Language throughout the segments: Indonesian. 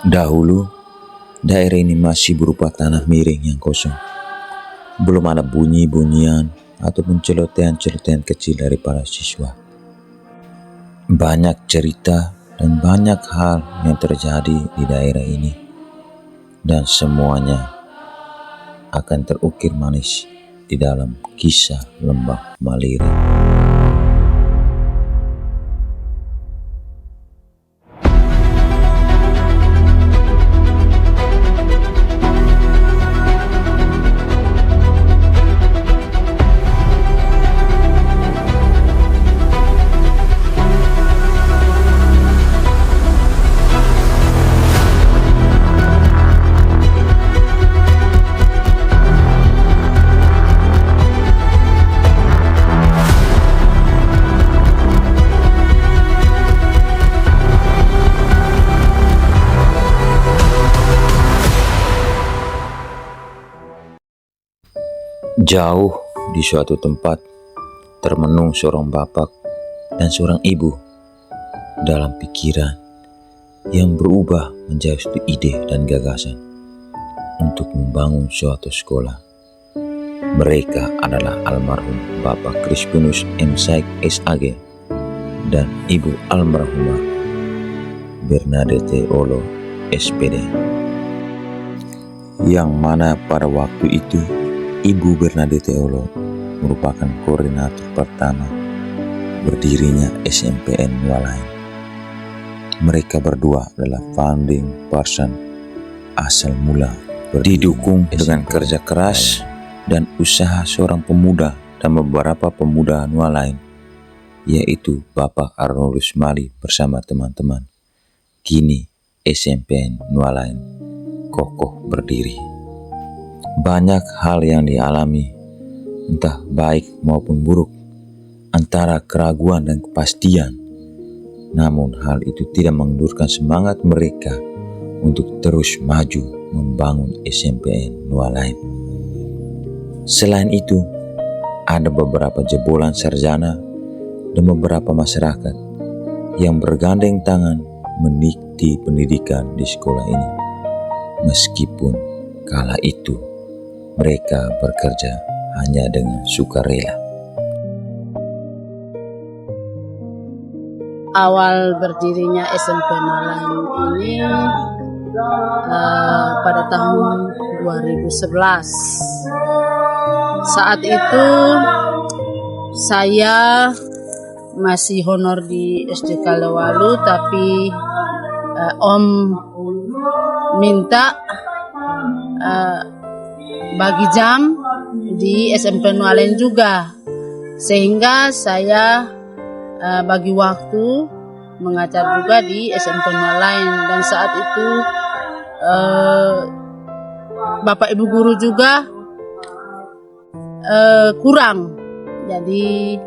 Dahulu, daerah ini masih berupa tanah miring yang kosong. Belum ada bunyi-bunyian ataupun celotehan-celotehan kecil dari para siswa. Banyak cerita dan banyak hal yang terjadi di daerah ini. Dan semuanya akan terukir manis di dalam kisah Lembah Maliri. Jauh di suatu tempat, termenung seorang bapak dan seorang ibu dalam pikiran yang berubah menjadi suatu ide dan gagasan untuk membangun suatu sekolah. Mereka adalah almarhum Bapak Crispinus M. Saik SAG dan Ibu almarhumah Bernadette Olo SPD, yang mana pada waktu itu Ibu Bernadette Olo merupakan koordinator pertama berdirinya SMPN Nualain. Mereka berdua adalah founding person asal mula, didukung dengan kerja keras dan usaha seorang pemuda dan beberapa pemuda Nualain, yaitu Bapak Arnoldus Mali bersama teman-teman. Kini SMPN Nualain kokoh berdiri. Banyak hal yang dialami, entah baik maupun buruk, antara keraguan dan kepastian. Namun hal itu tidak mengendurkan semangat mereka untuk terus maju membangun SMPN Nualain. Selain itu, ada beberapa jebolan sarjana dan beberapa masyarakat yang bergandeng tangan menikmati pendidikan di sekolah ini. Meskipun kala itu mereka bekerja hanya dengan sukarela. Awal berdirinya SMP Nualain ini pada tahun 2011. Saat itu saya masih honor di SD Kalewalu, tapi Om minta bagi jam di SMP Nualain juga, sehingga saya bagi waktu mengajar juga di SMP Nualain. Dan saat itu Bapak Ibu guru juga kurang, jadi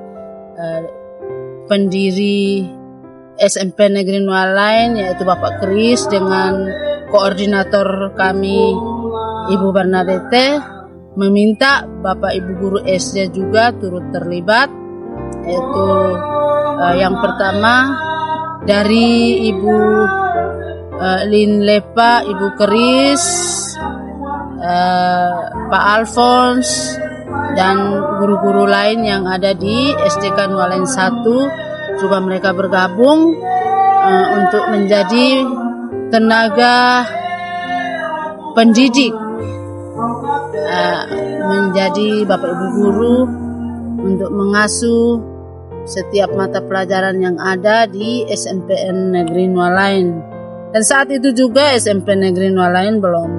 pendiri SMP Negeri Nualain yaitu Bapak Kris dengan koordinator kami Ibu Bernadette meminta Bapak Ibu guru SD juga turut terlibat, yaitu yang pertama dari Ibu Lin Lepa, Ibu Kris, Pak Alphonse, dan guru-guru lain yang ada di SDK Nualain 1 juga mereka bergabung untuk menjadi tenaga pendidik, menjadi Bapak Ibu guru untuk mengasuh setiap mata pelajaran yang ada di SMPN Negeri Nualain. Dan saat itu juga SMP Negeri Nualain belum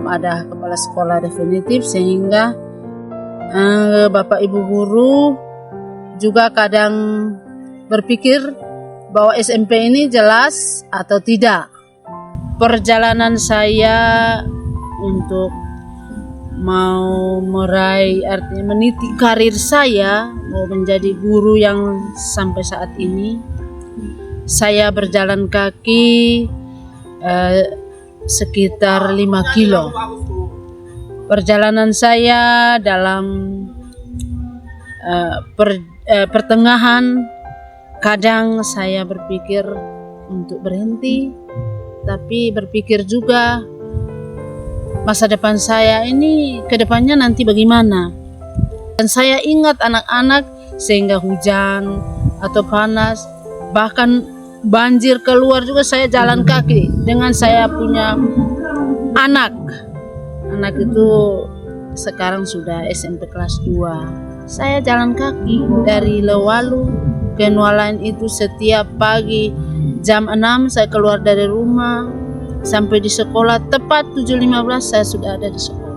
ada kepala sekolah definitif, sehingga Bapak Ibu guru juga kadang berpikir bahwa SMP ini jelas atau tidak. Perjalanan saya untuk mau meraih, artinya meniti karir saya mau menjadi guru yang sampai saat ini, saya berjalan kaki sekitar 5 kilo. Perjalanan saya dalam pertengahan kadang saya berpikir untuk berhenti, tapi berpikir juga masa depan saya ini ke depannya nanti bagaimana. Dan saya ingat anak-anak sehingga hujan atau panas, bahkan banjir keluar juga saya jalan kaki dengan saya punya anak. Anak itu sekarang sudah SMP kelas 2. Saya jalan kaki dari Lewalu ke Nualain itu setiap pagi jam 6 saya keluar dari rumah sampai di sekolah tepat 7.15 saya sudah ada di sekolah.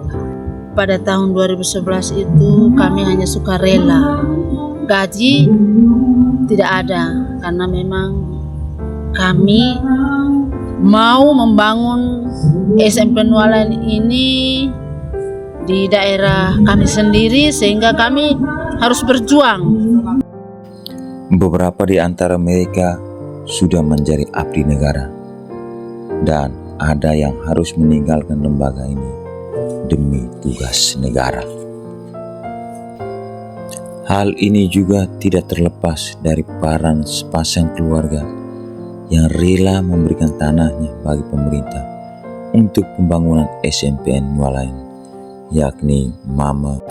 Pada tahun 2011 itu kami hanya sukarela. Gaji tidak ada karena memang kami mau membangun SMP Nualain ini di daerah kami sendiri sehingga kami harus berjuang. Beberapa di antara mereka sudah menjadi abdi negara dan ada yang harus meninggalkan lembaga ini demi tugas negara. Hal ini juga tidak terlepas dari peran sepasang keluarga yang rela memberikan tanahnya bagi pemerintah untuk pembangunan SMPN Nualain, yakni Mama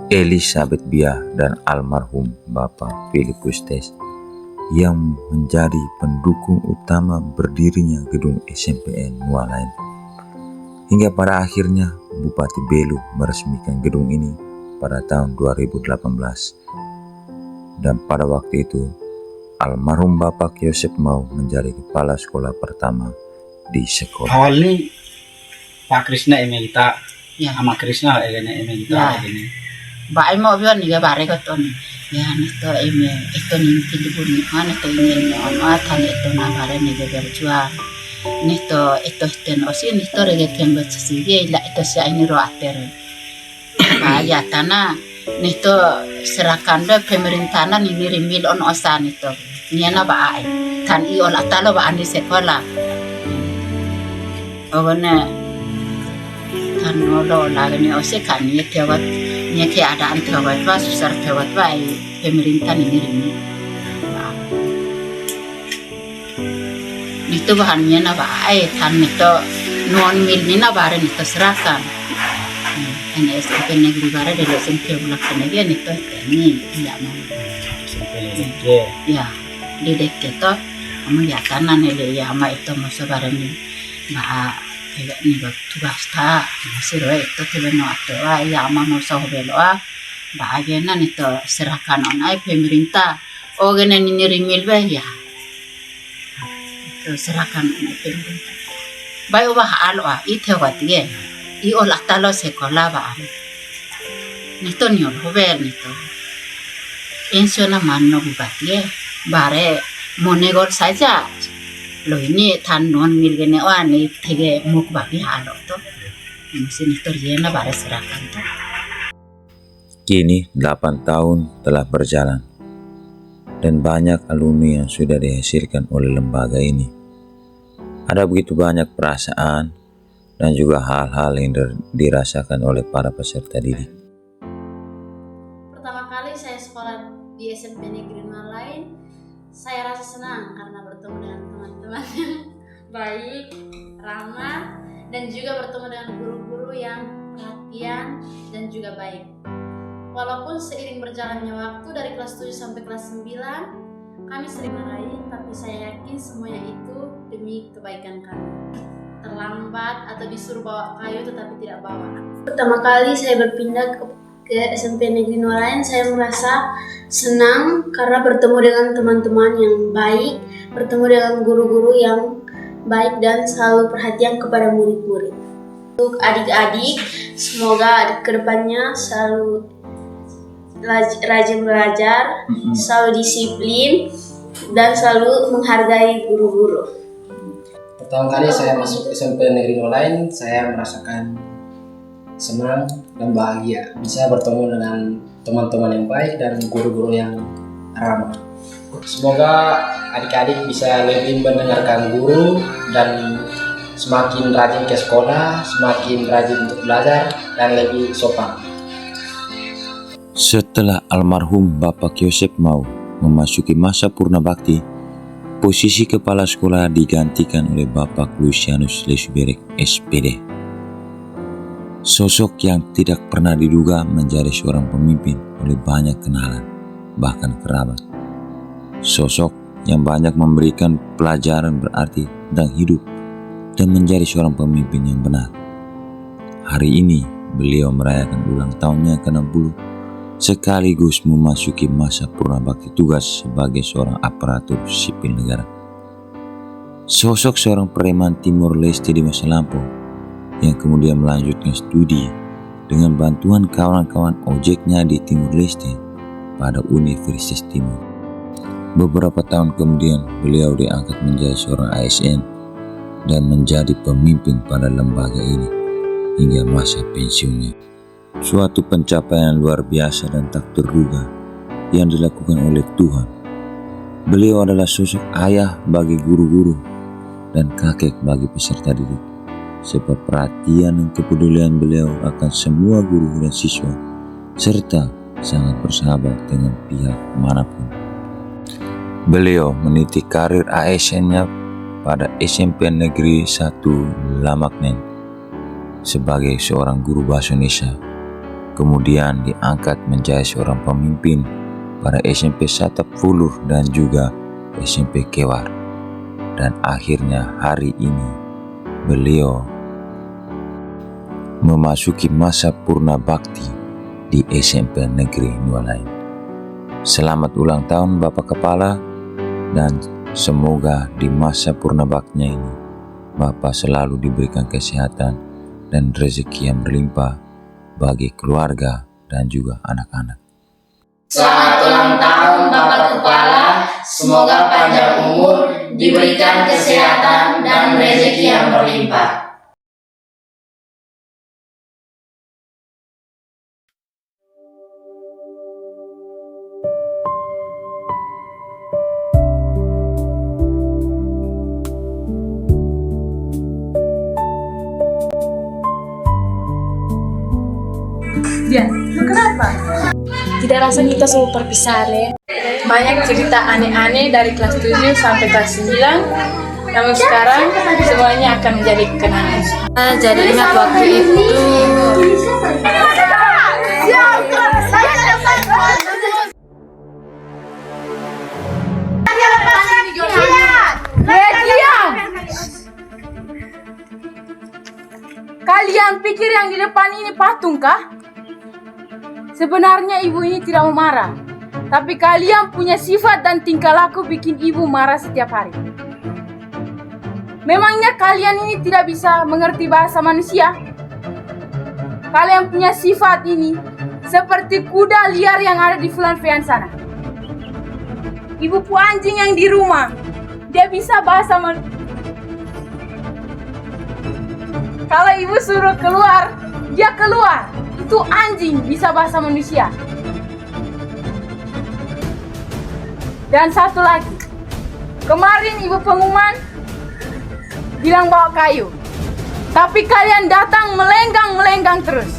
Elizabeth Biah dan almarhum Bapak Filipus Tes yang menjadi pendukung utama berdirinya gedung SMPN Nualain. Hingga pada akhirnya Bupati Belu meresmikan gedung ini pada tahun 2018. Dan pada waktu itu almarhum Bapak Yosep Mau menjadi kepala sekolah pertama di sekolah. Awalnya Pak Krisna emerita, Ya. sama Krisna emerita Ya. ini. Ba mo bion ni bare ko ton. Ya nito ito ni tilibuni mana to ini no tan ito na bare ni berjuang. Nito ito ten osi nito rege tembo sige la ito si ini ro ater. Ba ya tanah nito serakan do pemerintahan ini rimil on osan itu. Niana ba ai. Tan I ol atalo ba ani sekolah. Ogone tan olo lagani osi kan ni tewat ni keadaan tewat wa susar tewat wa pemerintahan ini rimil. Nito bahannya na ba ay tan nito non mil ni na bare nito serakan. NSP negeri bare de SMP bulak tenaga nito ni ya mau ya dedek kita amu ya kanan ele ya ama itu masa bare ni ba kayak ni ba tugas ta masih roe itu tebe no atwa ya ama no sa hobelo ba agena nito serakan on ay pemerintah ogene ni rimil ba ya serahkan pemerintah. Baik ubah alwa itu watie, I olah talo sekolah ba. Nito niol hobel nito. Insyona manno bubatie, bare monegol saja. Lo ini tan non milgene wani tege muk bagi halo to. Mesti nito riena bare serahkan to. Kini 8 tahun telah berjalan dan banyak alumni yang sudah dihasilkan oleh lembaga ini. Ada begitu banyak perasaan dan juga hal-hal yang dirasakan oleh para peserta didik. Pertama kali saya sekolah di SMP Negeri Nualain, saya rasa senang karena bertemu dengan teman-teman yang baik, ramah, dan juga bertemu dengan guru-guru yang perhatian dan juga baik. Walaupun seiring berjalannya waktu dari kelas 7 sampai kelas 9, kami sering marahin, tapi saya yakin semuanya itu demi kebaikan kami. Terlambat atau disuruh bawa kayu tetapi tidak bawa. Pertama kali saya berpindah ke SMP Negeri Nualain, saya merasa senang karena bertemu dengan teman-teman yang baik, bertemu dengan guru-guru yang baik dan selalu perhatian kepada murid-murid. Untuk adik-adik, semoga kedepannya selalu rajin belajar, selalu disiplin, dan selalu menghargai guru-guru. Pertama kali saya masuk SMP Negeri Nualain, saya merasakan senang dan bahagia bisa bertemu dengan teman-teman yang baik dan guru-guru yang ramah. Semoga adik-adik bisa lebih mendengarkan guru dan semakin rajin ke sekolah, semakin rajin untuk belajar dan lebih sopan. Setelah almarhum Bapak Yosep Mau memasuki masa purna bakti, posisi kepala sekolah digantikan oleh Bapak Lucianus Lesuberek, SPD. Sosok yang tidak pernah diduga menjadi seorang pemimpin oleh banyak kenalan, bahkan kerabat. Sosok yang banyak memberikan pelajaran berarti tentang hidup dan menjadi seorang pemimpin yang benar. Hari ini beliau merayakan ulang tahunnya ke-60 sekaligus memasuki masa purna bakti tugas sebagai seorang aparatur sipil negara. Sosok seorang preman Timor Leste di masa lampau yang kemudian melanjutkan studi dengan bantuan kawan-kawan ojeknya di Timor Leste pada Universitas Timur. Beberapa tahun kemudian beliau diangkat menjadi seorang ASN dan menjadi pemimpin pada lembaga ini hingga masa pensiunnya. Suatu pencapaian luar biasa dan tak terduga yang dilakukan oleh Tuhan. Beliau adalah sosok ayah bagi guru-guru dan kakek bagi peserta didik, sebab perhatian dan kepedulian beliau akan semua guru dan siswa, serta sangat bersahabat dengan pihak manapun. Beliau meniti karir ASN-nya pada SMP Negeri 1 Lamaknen sebagai seorang guru bahasa Indonesia. Kemudian diangkat menjadi seorang pemimpin pada SMP Satap Fulur dan juga SMP Kewar. Dan akhirnya hari ini beliau memasuki masa purna bakti di SMP Negeri Nualain. Selamat ulang tahun Bapak Kepala, dan semoga di masa purna baktinya ini Bapak selalu diberikan kesehatan dan rezeki yang berlimpah bagi keluarga dan juga anak-anak. Selamat ulang tahun Bapak Kepala, semoga panjang umur, diberikan kesehatan dan rezeki yang berlimpah. Kenapa? Tidak rasa kita semua perpisahan ya. Banyak cerita aneh-aneh dari kelas 7 sampai kelas 9. Namun sekarang semuanya akan menjadi kenangan. Jadi ingat waktu itu Kalian pikir yang di depan ini patung kah? Sebenarnya ibu ini tidak mau marah, tapi kalian punya sifat dan tingkah laku bikin ibu marah setiap hari. Memangnya kalian ini tidak bisa mengerti bahasa manusia? Kalian punya sifat ini seperti kuda liar yang ada di Fulan Fean sana. Ibuku anjing yang di rumah, dia bisa bahasa manusia. Kalau ibu suruh keluar, dia keluar. Itu anjing bisa bahasa manusia. Dan satu lagi, kemarin ibu pengumuman bilang bawa kayu, tapi kalian datang melenggang terus.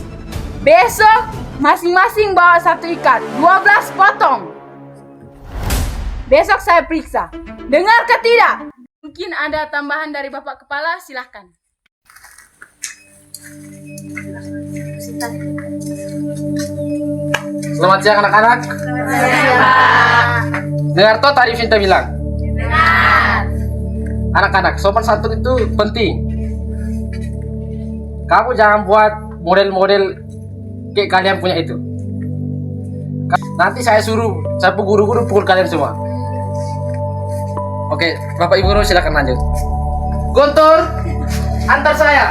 Besok masing-masing bawa satu ikat, 12 potong. Besok saya periksa. Dengar ke tidak? Mungkin ada tambahan dari Bapak Kepala, silahkan. Selamat siang anak-anak. Dengar toh tadi Vinta bilang? Anak-anak, sopan santun itu penting. Kamu jangan buat model-model kayak kalian punya itu. Nanti saya suruh sapu guru-guru pukul kalian semua. Oke, Bapak Ibu guru silakan lanjut. Gontor, antar saya.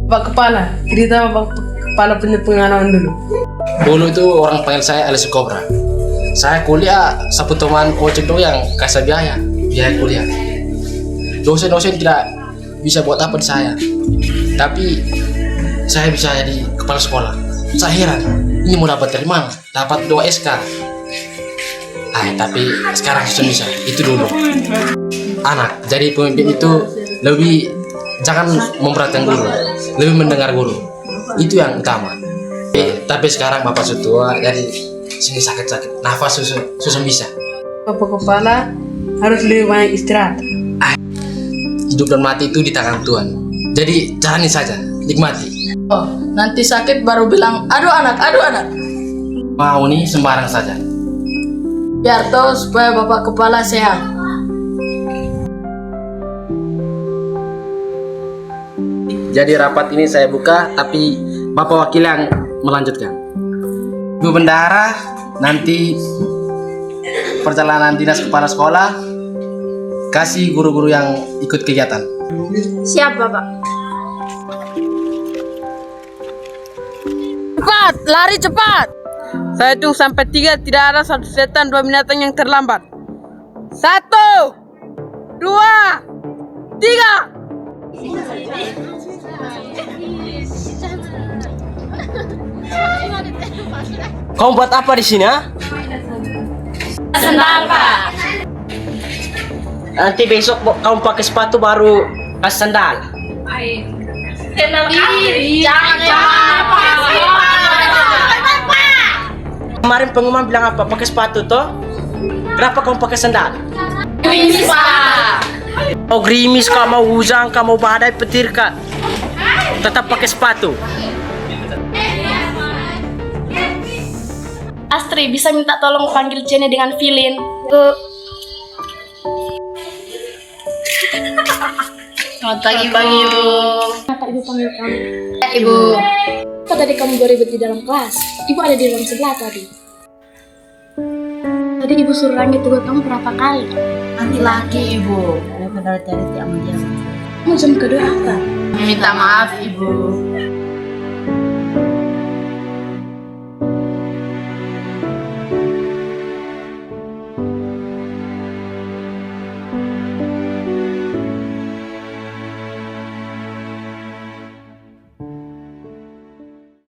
Pak Kepala, cerita Pak Kepala punya pengalaman dulu. Dulu itu orang panggil saya Alice Cobra. Saya kuliah satu teman ojek yang kasih biaya kuliah. Dosen-dosen tidak bisa buat apa di saya, tapi saya bisa jadi kepala sekolah. Saya heran, ini mau dapat dari mana? Dapat 2 SK. Tapi sekarang sudah bisa. Itu dulu. Anak, jadi pemimpin itu lebih jangan memperhatikan guru, lebih mendengar guru. Itu yang utama. Tapi sekarang bapak sudah tua, jadi sini sakit-sakit nafas susah bisa. Bapak kepala harus lebih banyak istirahat. Hidup dan mati itu di tangan Tuhan. Jadi jalani saja, nikmati. Oh, nanti sakit baru bilang, aduh anak, aduh anak. Mau nih sembarang saja. Biar tahu supaya bapak kepala sehat. Jadi rapat ini saya buka, tapi bapak wakil yang melanjutkan. Ibu Bendahara, nanti perjalanan dinas kepala sekolah kasih guru-guru yang ikut kegiatan. Siap, Bapak. Cepat, lari cepat. Saya hitung sampai 3, tidak ada satu setan, 2 binatang yang terlambat. 1, 2, 3. Kamu buat apa di sini, ha? Sendal, Pak. Nanti besok kamu pakai sepatu baru pas sandal. Sendal kiri. Jangan, Pak. Kemarin pengumuman bilang apa? Pakai sepatu toh? Kenapa kamu pakai sandal? Gerimis, Pak. Mau gerimis kah, mau hujan kah, mau badai petir kah? Tetap pakai sepatu. Astri, bisa minta tolong panggil Jenny dengan Filin? Selamat pagi, Ibu. Kenapa Ibu panggil kamu? Ibu. Apa tadi kamu beribut di dalam kelas? Ibu ada di ruang sebelah tadi. Tadi Ibu suruh Rangi tugas kamu berapa kali? Nanti lagi Ibu. Daripada cari tiap jam. Kamu jam kedua apa? Minta maaf, Ibu.